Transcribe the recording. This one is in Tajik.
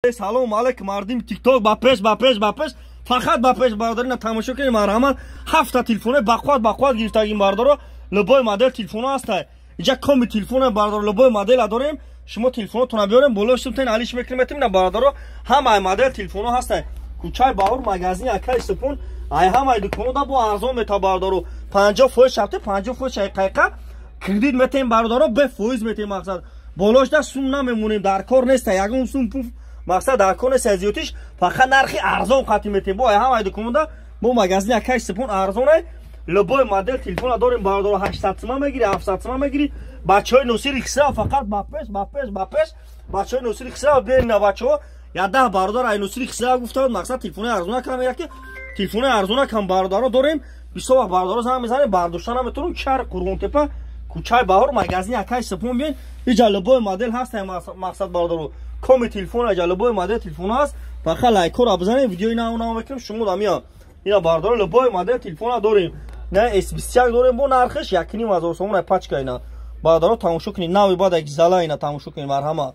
Салом алейкум мардим тикток ба пеш фақат ба пеш бардорина тамошо кунем марҳамат 7 телефоне бақват гирифтагин бардоро любой модель телефона аста иҷа коми телефона бардоро любой модель дорем шумо телефонотона биёрем боло шумтен алиш мекрметим на бардоро ҳамаи модель телефона ҳаста кучай баҳур магазин акай супун ай ҳамаи дуконода бо арзон мета бардоро 50% шабти 50% қайқа кредит метем бардоро бе фоиз метем мақсад болошда сум намемонем дар кор неста ягон сум пуф мақсад дар кор неста зиётиш фақат нархи арзон қатӣ метем бо ҳамаи дуконода бо магазин акай супун арзоне любой модель телефона дорем бардоро 800 сум мегири 700 сум мегири бачаҳои носири хисра фақат ба пеш бачаҳои носири хисра берина бачаҳо я 10 бардор ай носири хисра гуфтанд мақсад телефони арзона кам мегӯяд ки телефони арзона кам бардоро дорем бисёр вақт бардоро зам мезанем бардошта наметавонем чар Қурғонтепа кучай баҳор магазин акай супун бин иҷа любой модель ҳаст мақсад бардоро коми телефон иҷа любой модель телефон ҳаст фақат лайкора бизанем видеои нав мекунем шумо дамия ина бардоро любой модель телефона дорем на S21 дорем бо нархиш 1,5 ҳазор сомон пачка ина бардоро тамошо кунед нави бадаги зала ина тамошо кунед марҳамат.